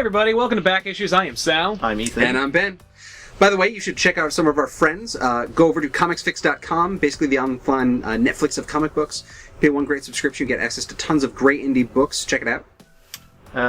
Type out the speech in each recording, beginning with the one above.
everybody. Welcome to Back Issues. I am Sal. I'm Ethan. And I'm Ben. By the way, you should check out some of our friends. Go over to comicsfix.com, basically the online Netflix of comic books. Pay one great subscription, you get access to tons of great indie books. Check it out.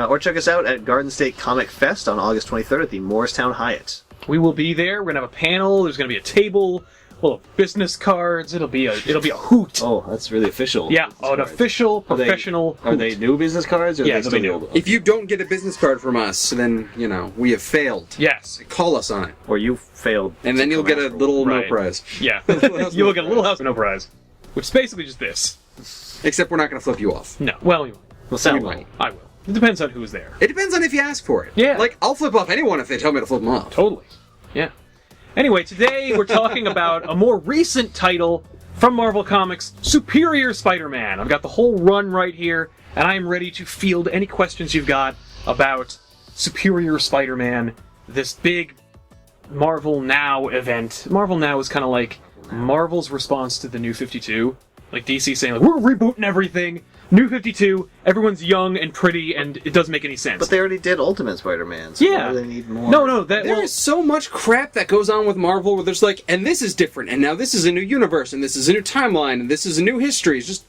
Or check us out at Garden State Comic Fest on August 23rd at the Morristown Hyatt. We will be there. We're gonna have a panel. There's gonna be a table full of business cards. It'll be a hoot. Oh, that's really official. Yeah, an official, professional Are they new business cards? Or Yeah, are they they'll be still new. old? If you don't get a business card from us, then, we have failed. Yes. Call us on it. Or you failed. And then you'll get a little no Right. prize. Yeah. House You will no get a little house with no prize, which is basically just this. Except we're not going to flip you off. No. Well, you Well, Sal We will. might. I will. It depends on who's there. It depends on if you ask for it. Yeah. Like, I'll flip off anyone if they tell me to flip them off. Totally. Yeah. Anyway, today we're talking about a more recent title from Marvel Comics, Superior Spider-Man. I've got the whole run right here, and I am ready to field any questions you've got about Superior Spider-Man, this big Marvel Now event. Marvel Now is kind of like Marvel's response to the New 52. Like DC saying, like, we're rebooting everything. New 52, everyone's young and pretty, and it doesn't make any sense. But they already did Ultimate Spider-Man, so Yeah. why do they need more? No, There is so much crap that goes on with Marvel where there's like, and this is different, and now this is a new universe, and this is a new timeline, and this is a new history. It's just,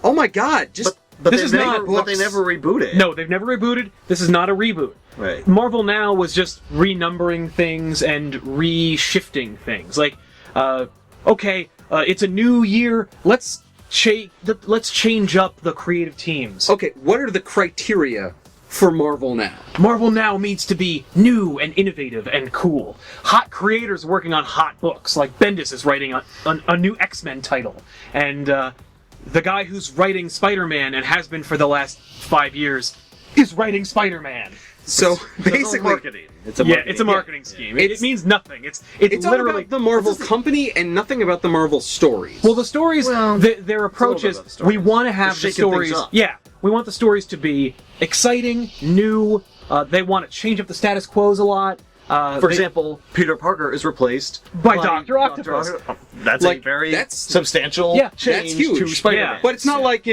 oh my god, just... But This they is never, not But they never reboot it. No, they've never rebooted. This is not a reboot. Right. Marvel Now was just renumbering things and reshifting things. Like, it's a new year. Let's change up the creative teams. Okay, what are the criteria for Marvel now? Marvel Now needs to be new and innovative and cool. Hot creators working on hot books. Like Bendis is writing a new X-Men title. And the guy who's writing Spider-Man and has been for the last 5 years is writing Spider-Man. So It's all basically, marketing. It's a marketing scheme. It It's- means nothing. It's it's all literally about the Marvel company and nothing about the Marvel stories. Well, the stories, their approach bit is, about the stories. we want to have the They're shaking things stories. up. Yeah, we want the stories to be exciting, new. They want to change up the status quos a lot. For example, Peter Parker is replaced By Dr. Octopus. That's Like, a very that's- substantial Yeah, change that's huge. to Spider-Man. Yeah. But it's not like,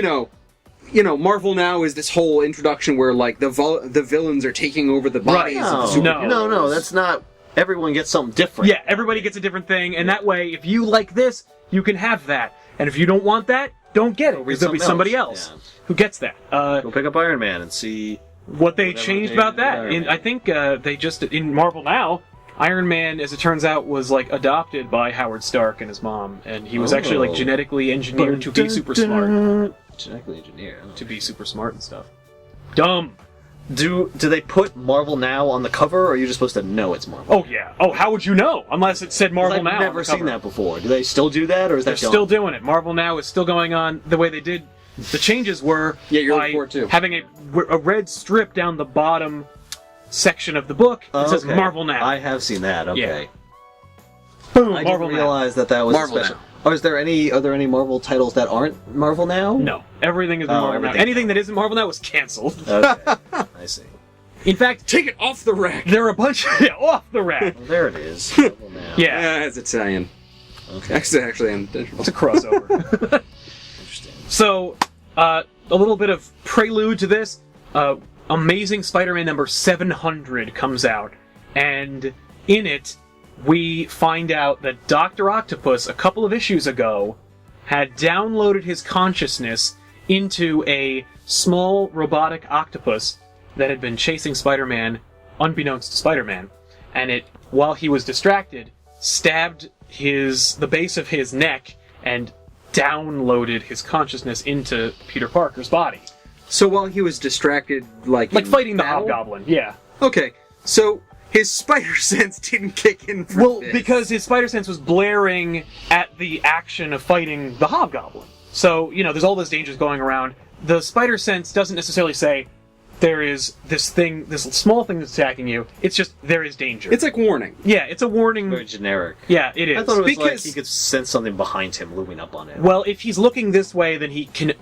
Marvel Now is this whole introduction where, like, the villains are taking over the bodies of the superheroes. No, that's not... Everyone gets something different. yeah, everybody gets a different thing, and that way, if you like this, you can have that, and if you don't want that, don't get it. read Because there'll be something somebody else. else who gets that. Go pick up Iron Man and see... What they Whatever changed they about did that, with Iron Man. I think they just in Marvel Now, Iron Man, as it turns out, was like adopted by Howard Stark and his mom, and he was actually like Oh. genetically engineered to be super smart, Genetically engineered. to be super smart and stuff. Dumb. Do they put Marvel Now on the cover, or are you just supposed to know it's Marvel? Oh yeah. Oh, how would you know? Unless it said Marvel I've Now. never on the seen cover. that before. Do they still do that, or is They're that still doing it. Marvel Now is still going on the way they did. The changes were Yeah, you're by looking for it, too. having a red strip down the bottom section of the book that says Okay. Marvel Now. I have seen that. Okay. Boom. I Marvel didn't Now. realize that was Marvel special. Now. Oh, are there any Marvel titles that aren't Marvel Now? No, everything is Marvel Now. everything. Anything that isn't Marvel Now was canceled. Okay. I see. In fact, Take it off the rack! there are a bunch off the rack. Well, there it is. Marvel Now. Yeah, Yeah, it's Italian. Okay. Actually unintentional. it's a crossover. Interesting. So, a little bit of prelude to this. Amazing Spider-Man number 700 comes out, and in it, we find out that Dr. Octopus, a couple of issues ago, had downloaded his consciousness into a small robotic octopus that had been chasing Spider-Man, unbeknownst to Spider-Man, and it, while he was distracted, stabbed the base of his neck and downloaded his consciousness into Peter Parker's body. So while he was distracted, like in Fighting the battle? Hobgoblin, yeah. Okay, so his spider sense didn't kick in for Well, this. because his spider sense was blaring at the action of fighting the Hobgoblin. So, there's all those dangers going around. The spider sense doesn't necessarily say, there is this small thing that's attacking you. It's just, there is danger. It's like warning. Yeah, it's a warning. Very generic. Yeah, it is. I thought it was like Because- he could sense something behind him looming up on him. Well, if he's looking this way, then he can...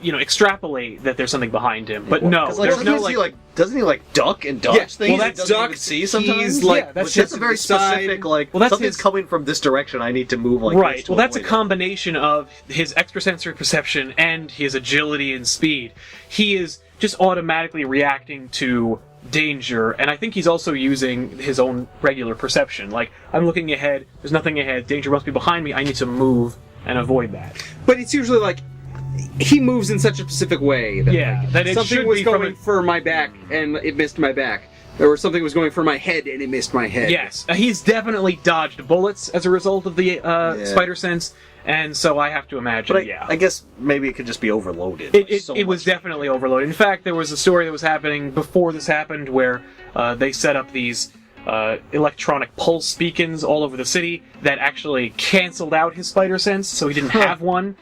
extrapolate that there's something behind him. But no, 'Cause, there's no doesn't he duck and dodge Yeah, things? well, he that's doesn't duck. even see sometimes. He's that's That's a to very the side. specific that's something's his- coming from this direction. I need to move like right. this. to Well, that's a avoid it. combination of his extrasensory perception and his agility and speed. He is just automatically reacting to danger, and I think he's also using his own regular perception. Like, I'm looking ahead, there's nothing ahead, danger must be behind me, I need to move and avoid that. But it's usually like he moves in such a specific way that, That it something should was be from going for my back and it missed my back, or something was going for my head and it missed my head. Yes, he's definitely dodged bullets as a result of the spider sense, and so I have to imagine, But I guess maybe it could just be overloaded. It was definitely overloaded. In fact, there was a story that was happening before this happened where they set up these electronic pulse beacons all over the city that actually canceled out his spider sense, so he didn't have one.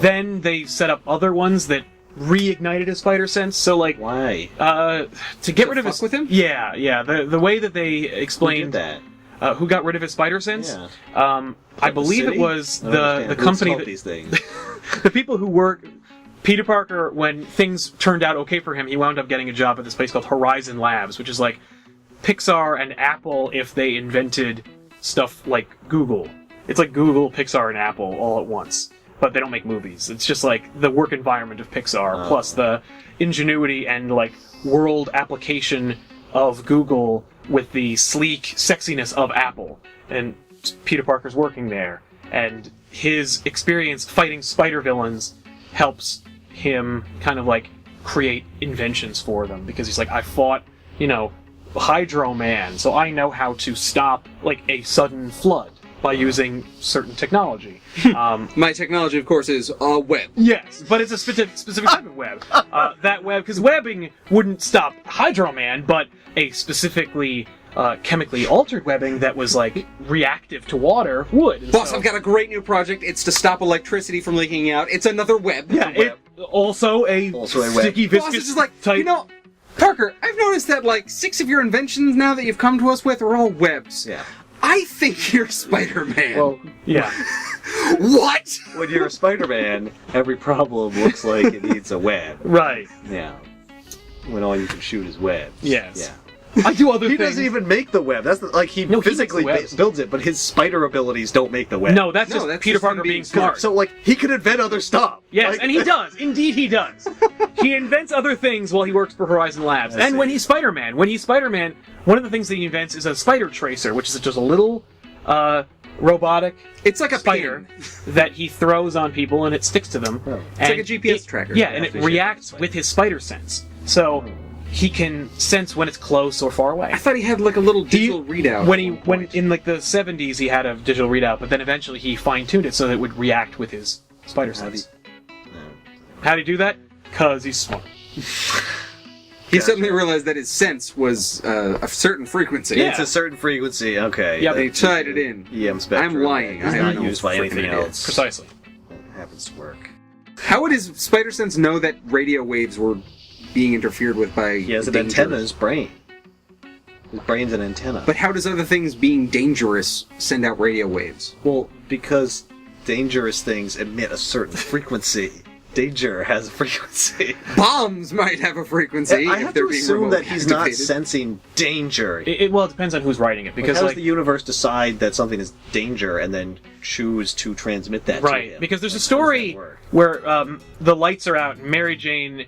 Then they set up other ones that reignited his spider sense. So, like, why? To get rid of fuck his with him? Yeah. The way that they Who explained did that? who got rid of his spider sense. Yeah. I believe it city? was I don't the understand. Who's company called that these things. the people who work. Peter Parker, when things turned out okay for him, he wound up getting a job at this place called Horizon Labs, which is like Pixar and Apple if they invented stuff like Google. It's like Google, Pixar, and Apple all at once. But they don't make movies. It's just like the work environment of Pixar, plus the ingenuity and like world application of Google with the sleek sexiness of Apple. And Peter Parker's working there. And his experience fighting spider villains helps him kind of like create inventions for them, because he's like, I fought, Hydro Man, so I know how to stop like a sudden flood by using certain technology. My technology, of course, is a web. Yes, but it's a specific type of web. That web, because webbing wouldn't stop Hydro Man, but a specifically chemically altered webbing that was like reactive to water would. And Boss, so- I've got a great new project. It's to stop electricity from leaking out. It's another web. Yeah, it also a Also a web. sticky Boss viscous is just like, type. Parker, I've noticed that like 6 of your inventions now that you've come to us with are all webs. Yeah. I think you're Spider-Man. Well, Yeah. What? when you're a Spider-Man, every problem looks like it needs a web. Right. Yeah. When all you can shoot is webs. Yes. Yeah. I do other He things. doesn't even make the web. That's he No, he physically makes the webs. builds it, but his spider abilities don't make the web. No, that's No, just that's Peter just him Parker being being smart. So he could invent other stuff. Yes, Like- and he does. Indeed, he does. He invents other things while he works for Horizon Labs. I And see. when he's Spider-Man, one of the things that he invents is a spider tracer, which is just a little robotic It's like a spider pin. that he throws on people and it sticks to them. Oh. It's like a GPS tracker. Yeah, and it they should reacts have a with his spider sense. So he can sense when it's close or far away. I thought he had like a little digital readout. When in like the 70s he had a digital readout, but then eventually he fine-tuned it so that it would react with his spider sense. How do you do that? 'Cause he's smart. he suddenly realized that his sense was a certain frequency. Yeah. It's a certain frequency. Okay. Yep. They tied it in. EM spectrum. I'm lying. It's I not know used by freaking anything idiot. else. Precisely. It happens to work. How would his spider sense know that radio waves were being interfered with by He has an danger? antenna in his brain. His brain's an antenna. But how does other things being dangerous send out radio waves? Well, because dangerous things emit a certain frequency. Danger has a frequency. Bombs might have a frequency. I if have they're to being assume remote that he's not activated. sensing danger. Well, it depends on who's writing it, because How does like the universe decide that something is danger and then choose to transmit that to right, him? because there's a Like, how does story that work? where the lights are out and Mary Jane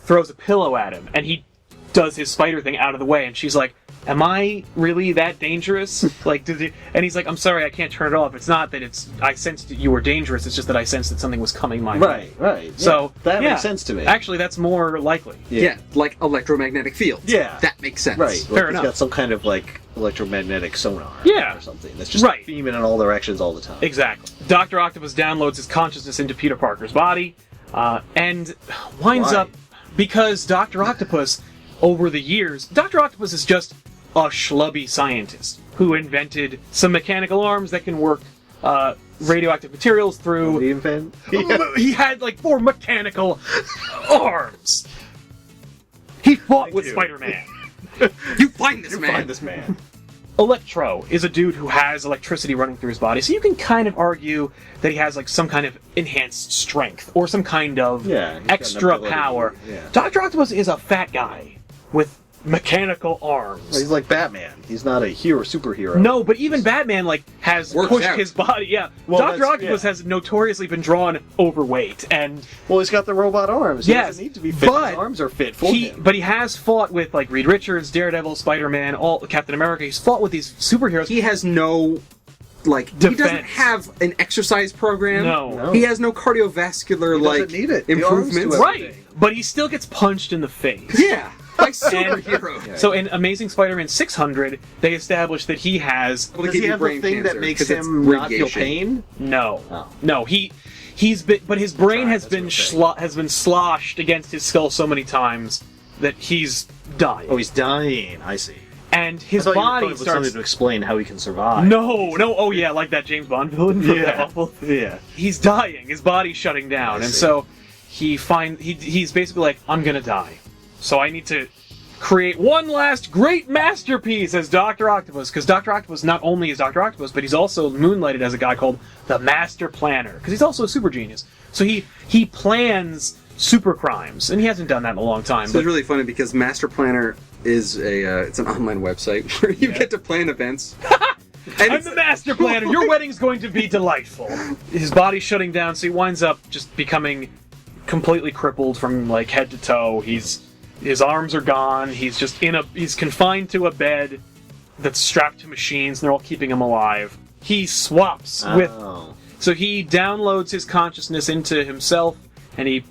throws a pillow at him and he does his spider thing out of the way and she's like, am I really that dangerous? Like, and he's like, I'm sorry, I can't turn it off. It's not that I sensed that you were dangerous, it's just that I sensed that something was coming my way. Right. So, that yeah, makes sense to me. Actually, that's more likely. Yeah, like electromagnetic fields. Yeah. That makes sense. Right. Fair He's enough. got some kind of like electromagnetic sonar. Yeah. Or something that's just Right. beaming in all directions all the time. Exactly. Dr. Octopus downloads his consciousness into Peter Parker's body, and winds Why? up because Dr. Octopus, over the years, Dr. Octopus is just a schlubby scientist who invented some mechanical arms that can work radioactive materials through. The invent? He had like 4 mechanical arms. He fought with you. Spider-Man. You find this man. Find this man. Electro is a dude who has electricity running through his body, so you can kind of argue that he has like some kind of enhanced strength or some kind of he's got an extra ability, power. yeah. Dr. Octopus is a fat guy with mechanical arms. Well, he's like Batman. He's not a superhero. No, but even Batman like has Works pushed out. his body. Yeah, Well, Dr. that's- Octopus yeah. has notoriously been drawn overweight, and Well, he's got the robot arms. He Yes, doesn't need to be fit. but His arms are fit for him. but he has fought with like Reed Richards, Daredevil, Spider-Man, all Captain America. He's fought with these superheroes. He has no, like, he doesn't Defense. have an exercise program. No. He has no cardiovascular, He doesn't need it. The arms do improvements. it. Right, but he still gets punched in the face. Yeah, by superhero. So in Amazing Spider-Man 600, they established that he has Well, Does give he you have the brain thing cancer, that makes 'cause it's him not feel radiation. pain? no, Oh. no. He's been, but his brain has That's been what I'm has been sloshed against his skull so many times that he's dying. Oh, he's dying. I see. And I his thought you were body coming with starts. something to explain how he can survive. No, oh yeah, like that James Bond villain. From that Yeah. awful- Yeah. He's dying. His body's shutting down, I and see. so he's basically like, I'm gonna die, so I need to create one last great masterpiece as Dr. Octopus, because Dr. Octopus not only is Dr. Octopus, but he's also moonlighted as a guy called the Master Planner, because he's also a super genius. So he plans super crimes, and he hasn't done that in a long time. So But it's really funny because Master Planner is it's an online website where you get to plan events. And I'm the Master Planner. Your wedding's going to be delightful. His body's shutting down, so he winds up just becoming completely crippled from like head to toe. His arms are gone. He's just he's confined to a bed that's strapped to machines, and they're all keeping him alive. He swaps with, Oh. so he downloads his consciousness into himself, and he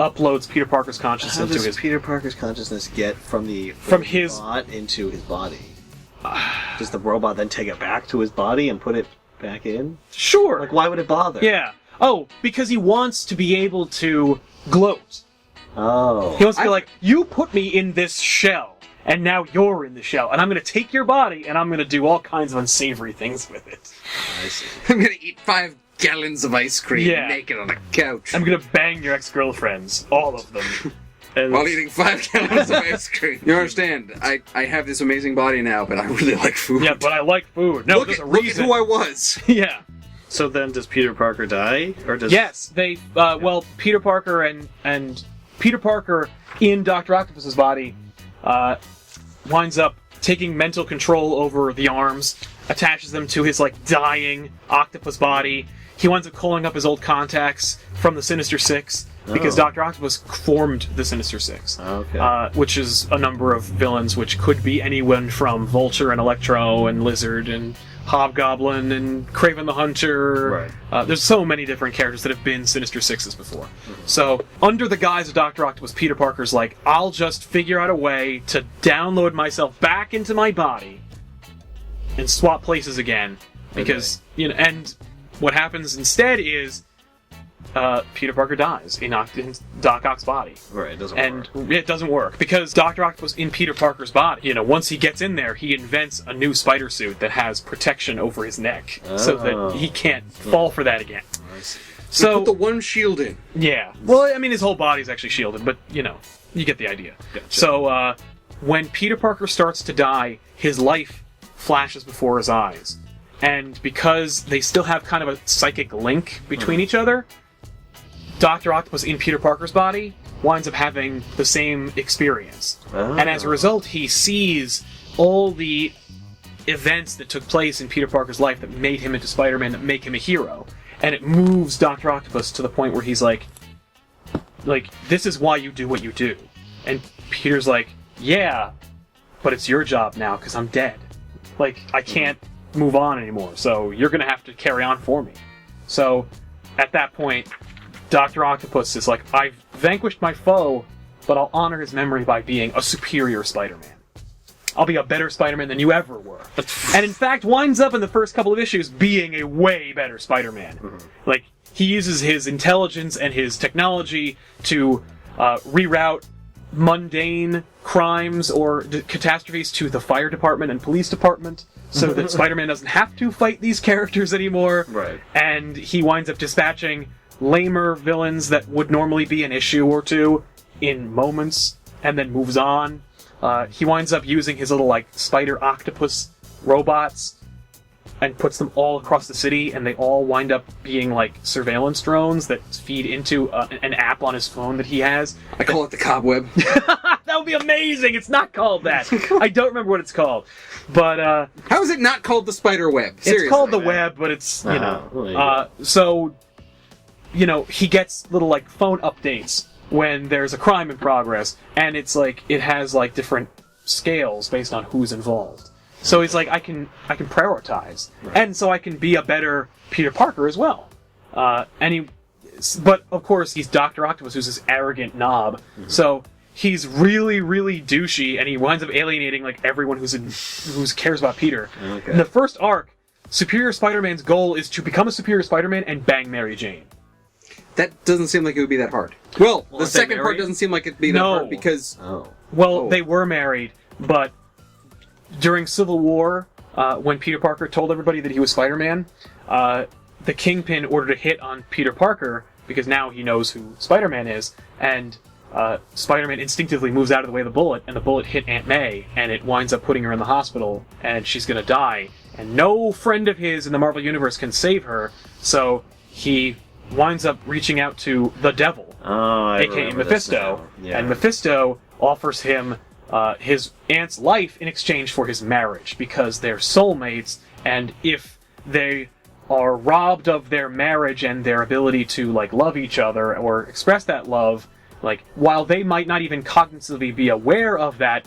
uploads Peter Parker's consciousness How into does his. Peter Parker's consciousness get from his- robot into his body? Does the robot then take it back to his body and put it back in? Sure. Like, why would it bother? Yeah. Oh, because he wants to be able to gloat. Oh. He wants to be like, you put me in this shell, and now you're in the shell, and I'm going to take your body, and I'm going to do all kinds of unsavory things with it. I see. I'm gonna eat 5 gallons of ice cream Yeah. naked on a couch I'm going to bang your ex-girlfriends, all of them. And while eating 5 gallons of ice cream. You understand? I have this amazing body now, but I really like food. yeah, but I like food. No, look there's at, a look at reason. who I was. Yeah. So then, does Peter Parker die, or does? Yes, they. Well, Peter Parker and Peter Parker in Dr. Octopus's body winds up taking mental control over the arms, attaches them to his like dying octopus body. He winds up calling up his old contacts from the Sinister Six because Oh. Dr. Octopus formed the Sinister Six, Okay. which is a number of villains, which could be anyone from Vulture and Electro and Lizard and Hobgoblin and Kraven the Hunter. Right. There's so many different characters that have been Sinister Sixes before. So, under the guise of Dr. Octopus, Peter Parker's like, I'll just figure out a way to download myself back into my body and swap places again. Because, and what happens instead is Peter Parker dies in Doc Ock's body. Right. It doesn't And work. it doesn't work because Dr. Octopus in Peter Parker's body, once he gets in there, he invents a new spider suit that has protection over his neck so Oh. that he can't fall for that again. I see. So put the So, one shield in. yeah. Well, I mean, his whole body's actually shielded, but, you get the idea. Gotcha. So, when Peter Parker starts to die, his life flashes before his eyes. And because they still have kind of a psychic link between each other, Dr. Octopus in Peter Parker's body winds up having the same experience. Oh. And as a result, he sees all the events that took place in Peter Parker's life that made him into Spider-Man, that make him a hero. And it moves Dr. Octopus to the point where he's like, this is why you do what you do. And Peter's like, yeah, but it's your job now, because I'm dead. I can't move on anymore, so you're gonna have to carry on for me. So, at that point, Dr. Octopus is like, I've vanquished my foe, but I'll honor his memory by being a superior Spider-Man. I'll be a better Spider-Man than you ever were. And in fact, winds up in the first couple of issues being a way better Spider-Man. He uses his intelligence and his technology to reroute mundane crimes or catastrophes to the fire department and police department so that Spider-Man doesn't have to fight these characters anymore. Right. And he winds up dispatching lamer villains that would normally be an issue or two in moments and then moves on. He winds up using his little spider octopus robots and puts them all across the city, and they all wind up being like surveillance drones that feed into an app on his phone that he has. I call it the Cobweb. That would be amazing! It's not called that. I don't remember what it's called. But, how is it not called the Spider Web? Seriously. It's called the Web, but it's, so, he gets little, like, phone updates when there's a crime in progress, and it's like, it has, like, different scales based on who's involved. So he's like, I can prioritize. Right. And so I can be a better Peter Parker as well. But, of course, he's Dr. Octopus, who's this arrogant knob, so he's really, really douchey, and he winds up alienating like everyone who cares about Peter. Okay. In the first arc, Superior Spider-Man's goal is to become a Superior Spider-Man and bang Mary Jane. That doesn't seem like it would be that hard. Well, the second part doesn't seem like it'd be that hard because... They were married, but during Civil War, when Peter Parker told everybody that he was Spider-Man, the Kingpin ordered a hit on Peter Parker because now he knows who Spider-Man is, and Spider-Man instinctively moves out of the way of the bullet, and the bullet hit Aunt May, and it winds up putting her in the hospital, and she's gonna die. And no friend of his in the Marvel Universe can save her, so he winds up reaching out to the Devil, aka Mephisto, and Mephisto offers him his aunt's life in exchange for his marriage, because they're soulmates, and if they are robbed of their marriage and their ability to like love each other or express that love, like while they might not even cognitively be aware of that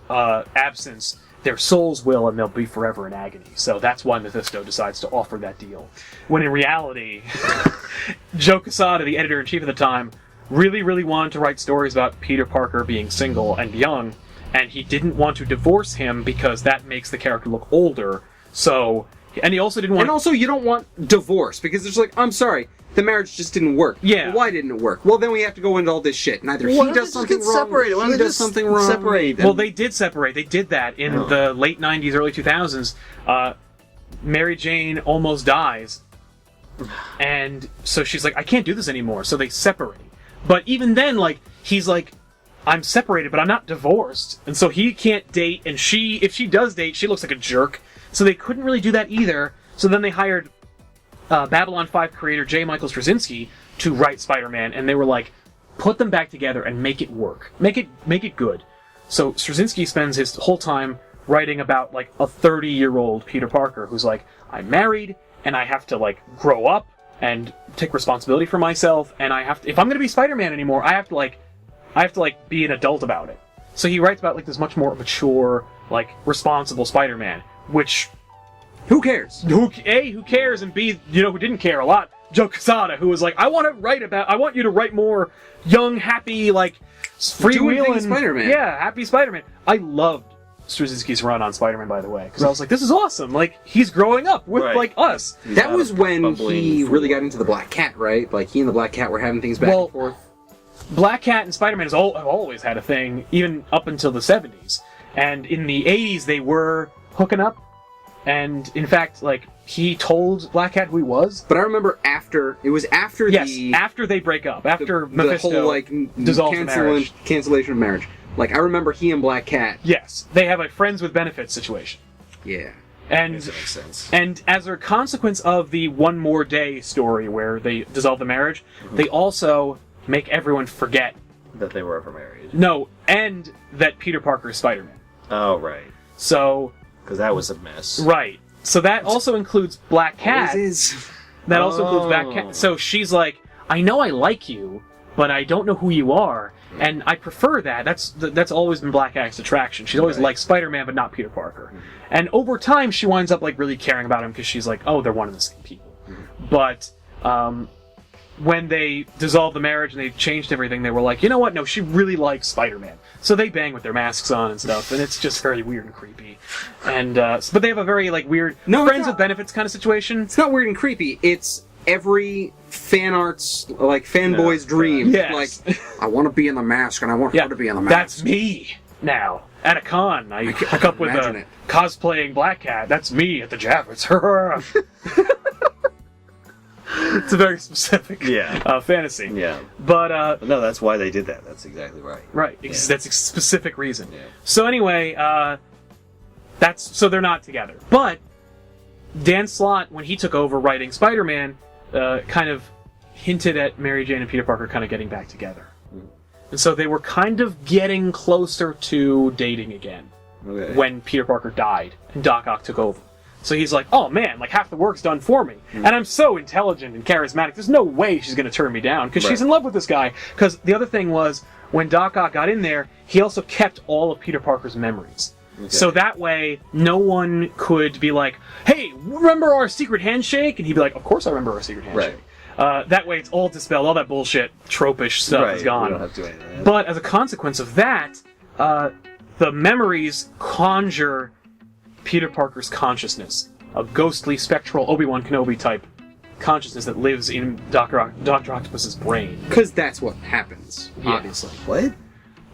absence, their souls will, and they'll be forever in agony. So that's why Mephisto decides to offer that deal. When in reality, Joe Quesada, the editor-in-chief at the time, really, really wanted to write stories about Peter Parker being single and young, and he didn't want to divorce him because that makes the character look older. So, and he also didn't want... And also, you don't want divorce, because there's like, I'm sorry, the marriage just didn't work. Yeah. Well, why didn't it work? Well, then we have to go into all this shit. Neither he does something wrong, he does something wrong. Separate. Well, they did separate. They did that in the late 90s, early 2000s. Mary Jane almost dies, and so she's like, I can't do this anymore, so they separate. But even then, like, he's like, I'm separated, but I'm not divorced, and so he can't date, and if she does date, she looks like a jerk. So they couldn't really do that either. So then they hired Babylon 5 creator J. Michael Straczynski to write Spider-Man, and they were like, put them back together and make it work. Make it good. So Straczynski spends his whole time writing about like a 30-year-old Peter Parker who's like, I'm married, and I have to like grow up and take responsibility for myself, and I have to, if I'm going to be Spider-Man anymore, I have to be an adult about it. So he writes about like this much more mature, like responsible Spider-Man, which who cares? Who cares? And B, who didn't care a lot? Joe Quesada, who was like, I want you to write more young, happy, like freewheeling Spider-Man. Yeah, happy Spider-Man. I loved Straczynski's run on Spider-Man, by the way, because I was like, this is awesome. Like, he's growing up with like us. That was when he really got into the Black Cat, right? Like he and the Black Cat were having things back and forth. Black Cat and Spider-Man have always had a thing, even up until the 70s. And in the 80s, they were hooking up. And in fact, like, he told Black Cat who he was. But I remember after after they break up, after Mephisto the whole like dissolves the marriage. Cancellation of marriage. Like I remember he and Black Cat. Yes, they have a friends with benefits situation. Yeah. And that makes sense. And as a consequence of the One More Day story where they dissolve the marriage, they also make everyone forget that they were ever married. No, and that Peter Parker is Spider-Man. Oh, right. So... Because that was a mess. Right. So that also includes Black Cat. Always is. That also includes Black Cat. So she's like, I know I like you, but I don't know who you are, and I prefer that. That's always been Black Cat's attraction. She's always liked Spider-Man, but not Peter Parker. And over time, she winds up like really caring about him because she's like, oh, they're one and the same people. But when they dissolved the marriage and they changed everything, they were like, you know what? No, she really likes Spider-Man. So they bang with their masks on and stuff, and it's just very weird and creepy. And but they have a very like weird friends with benefits kind of situation. It's not weird and creepy. It's every fan art's like fanboy's dream. Yes. Like, I want to be in the mask, and I want her to be in the mask. That's me now at a con. I hook up with a cosplaying Black Cat. That's me at the Javits. It's a very specific fantasy. Yeah. But no, that's why they did that. That's exactly right. Right. That's a specific reason. Yeah. So anyway, So they're not together. But Dan Slott, when he took over writing Spider-Man, kind of hinted at Mary Jane and Peter Parker kind of getting back together. And so they were kind of getting closer to dating again when Peter Parker died and Doc Ock took over. So he's like, oh man, like half the work's done for me. And I'm so intelligent and charismatic, there's no way she's going to turn me down because she's in love with this guy. Because the other thing was, when Doc Ock got in there, he also kept all of Peter Parker's memories. So that way, no one could be like, hey, remember our secret handshake? And he'd be like, of course I remember our secret handshake. That way it's all dispelled, all that bullshit, tropish stuff is gone. We don't have to do any of that. But as a consequence of that, the memories conjure Peter Parker's consciousness, a ghostly, spectral Obi-Wan Kenobi type consciousness that lives in Dr. Octopus's brain. Because that's what happens, obviously. What?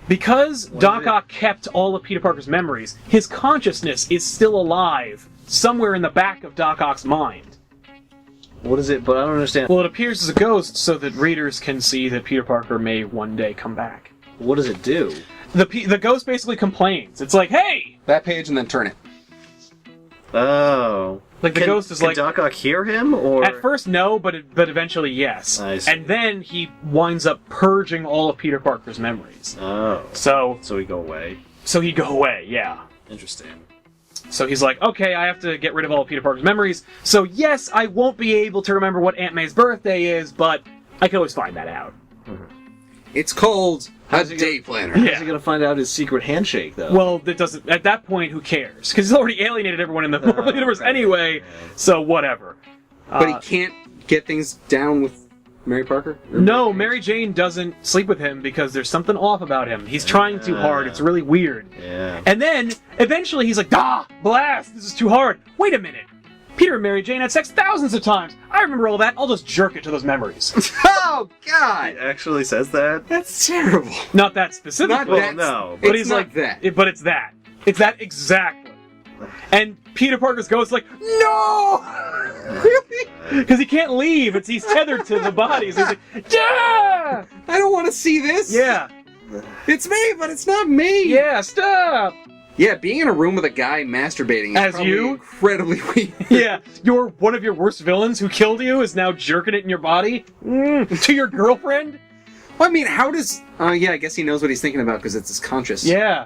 Because Doc Ock kept all of Peter Parker's memories, his consciousness is still alive somewhere in the back of Doc Ock's mind. What is it? But I don't understand. Well, it appears as a ghost so that readers can see that Peter Parker may one day come back. What does it do? The ghost basically complains. It's like, hey! That page and then turn it. Oh. Like the ghost is can like... Doc Ock hear him, or...? At first, no, but eventually, yes. I see. And then he winds up purging all of Peter Parker's memories. Oh. So he go away. So he'd go away, yeah. Interesting. So he's like, okay, I have to get rid of all of Peter Parker's memories. So yes, I won't be able to remember what Aunt May's birthday is, but I can always find that out. It's called a day planner. How's he gonna find out his secret handshake, though? Well, it doesn't. At that point, who cares? Because he's already alienated everyone in the Marvel Universe anyway, so whatever. But he can't get things down with Mary Parker? No, Mary Jane doesn't sleep with him because there's something off about him. He's trying too hard. It's really weird. Yeah. And then, eventually, he's like, blast! This is too hard. Wait a minute. Peter and Mary Jane had sex thousands of times. I remember all that. I'll just jerk it to those memories. Oh, God! He actually says that? That's terrible. Not that specifically. Not that. No. But It's he's not like that. But it's that. It's that exactly. And Peter Parker's ghost like, no! Really? Because he can't leave. He's tethered to the body. So he's like, yeah! I don't want to see this. Yeah. It's me, but it's not me. Yeah, stop! Yeah, being in a room with a guy masturbating is As probably you? incredibly weird. Yeah, one of your worst villains who killed you is now jerking it in your body to your girlfriend? Well, I mean, how does... yeah, I guess he knows what he's thinking about because it's his conscious. Yeah.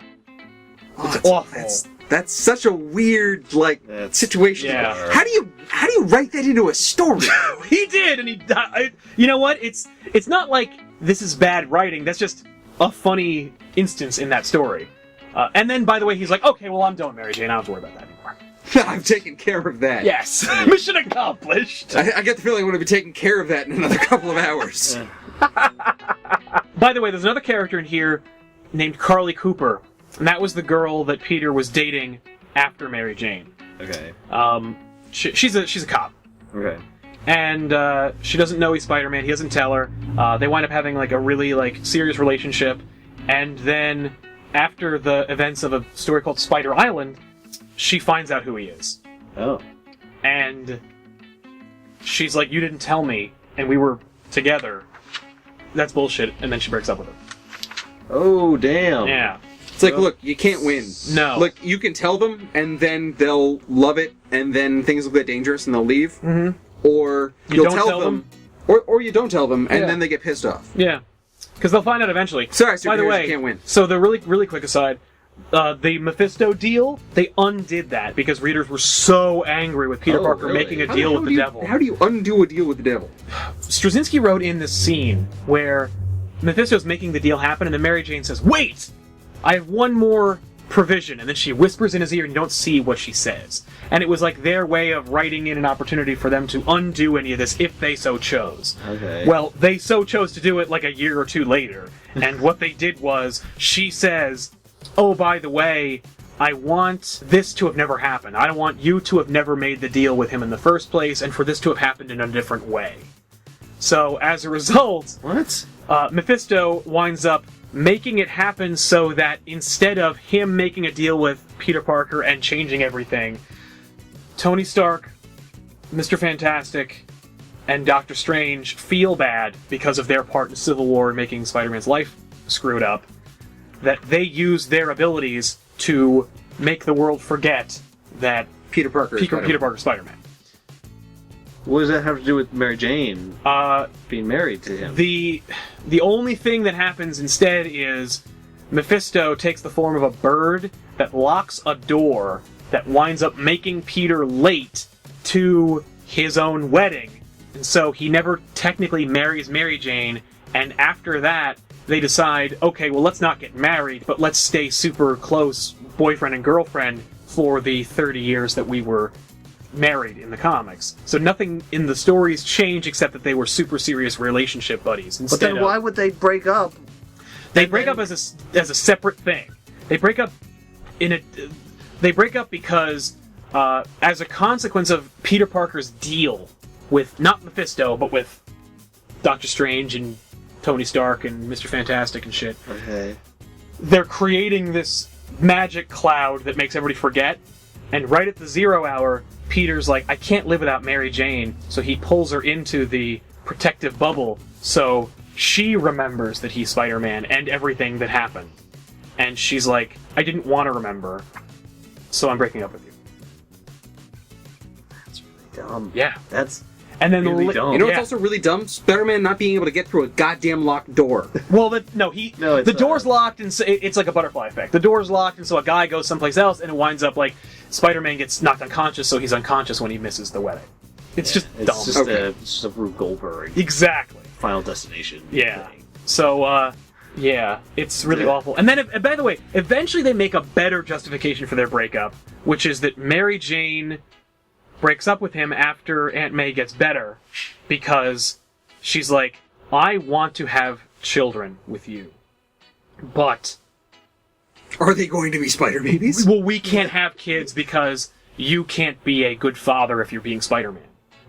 Oh, It's awful. That's such a weird, situation. Yeah. How do you write that into a story? He did, and he died. You know what? It's not like this is bad writing. That's just a funny instance in that story. And then, by the way, he's like, okay, well, I'm done, Mary Jane. I don't have to worry about that anymore. I've taken care of that. Yes. Mission accomplished. I get the feeling I'm going to be taking care of that in another couple of hours. By the way, there's another character in here named Carly Cooper, and that was the girl that Peter was dating after Mary Jane. Okay. She's a cop. Okay. And she doesn't know he's Spider-Man. He doesn't tell her. They wind up having a really serious relationship, and then after the events of a story called Spider Island, she finds out who he is. Oh. And she's like, you didn't tell me, and we were together. That's bullshit. And then she breaks up with him. Oh, damn. Yeah. It's like, look, you can't win. No. Look, you can tell them, and then they'll love it, and then things will get dangerous, and they'll leave. Mm-hmm. Or You you'll don't tell them. Or you don't tell them, and Yeah. then they get pissed off. Yeah. Because they'll find out eventually. Sorry, By the superheroes, way, you can't win. so the really quick aside, the Mephisto deal, they undid that because readers were so angry with Peter Oh, Parker really? making a deal with the devil. How do you undo a deal with the devil? Straczynski wrote in this scene where Mephisto's making the deal happen, and then Mary Jane says, wait! I have one more provision, and then she whispers in his ear and you don't see what she says. And it was like their way of writing in an opportunity for them to undo any of this if they so chose. Okay. Well, they so chose to do it a year or two later, and what they did was, she says, oh, by the way, I want this to have never happened. I don't want you to have never made the deal with him in the first place, and for this to have happened in a different way. So, as a result, What? Mephisto winds up making it happen so that instead of him making a deal with Peter Parker and changing everything, Tony Stark, Mr. Fantastic, and Doctor Strange feel bad because of their part in Civil War and making Spider-Man's life screwed up, that they use their abilities to make the world forget that Peter Parker. Peter Parker's Spider-Man. What does that have to do with Mary Jane being married to him? The only thing that happens instead is Mephisto takes the form of a bird that locks a door that winds up making Peter late to his own wedding. And so he never technically marries Mary Jane, and after that, they decide, okay, well, let's not get married, but let's stay super close boyfriend and girlfriend for the 30 years that we were married in the comics. So nothing in the stories changed except that they were super serious relationship buddies. But then why would they break up? They break up as a separate thing. They break up because as a consequence of Peter Parker's deal with not Mephisto, but with Doctor Strange and Tony Stark and Mr. Fantastic and shit. Okay. They're creating this magic cloud that makes everybody forget. And right at the 0 hour, Peter's like, I can't live without Mary Jane, so he pulls her into the protective bubble so she remembers that he's Spider-Man and everything that happened. And she's like, I didn't want to remember, so I'm breaking up with you. That's really dumb. Yeah. That's and then really dumb. You know what's also really dumb? Spider-Man not being able to get through a goddamn locked door. Well, the door's locked, and so it's like a butterfly effect. The door's locked, and so a guy goes someplace else, and it winds up like Spider-Man gets knocked unconscious, so he's unconscious when he misses the wedding. It's just dumb. It's just a Rube Goldberg. Exactly. Final Destination. Yeah. Thing. So, yeah, it's really awful. And then, by the way, eventually they make a better justification for their breakup, which is that Mary Jane breaks up with him after Aunt May gets better because she's like, I want to have children with you, but are they going to be spider babies? Well, we can't have kids because you can't be a good father if you're being Spider-Man.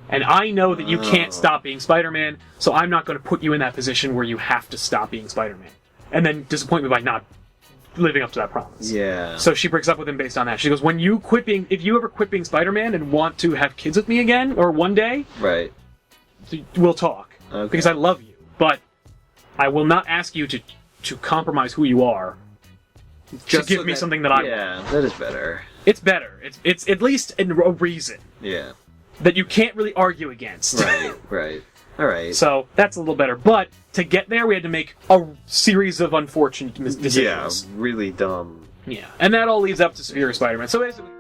And I know that you can't stop being Spider-Man, so I'm not going to put you in that position where you have to stop being Spider-Man. And then disappoint me by not living up to that promise. Yeah. So she breaks up with him based on that. She goes, if you ever quit being Spider-Man and want to have kids with me again, or one day, right, we'll talk. Okay. Because I love you. But I will not ask you to compromise who you are Just to give me something that I want. Yeah, that is better. It's better. It's at least a reason. Yeah. That you can't really argue against. Right. All right. So that's a little better. But to get there, we had to make a series of unfortunate decisions. Yeah, really dumb. Yeah. And that all leads up to Superior Spider-Man. So basically...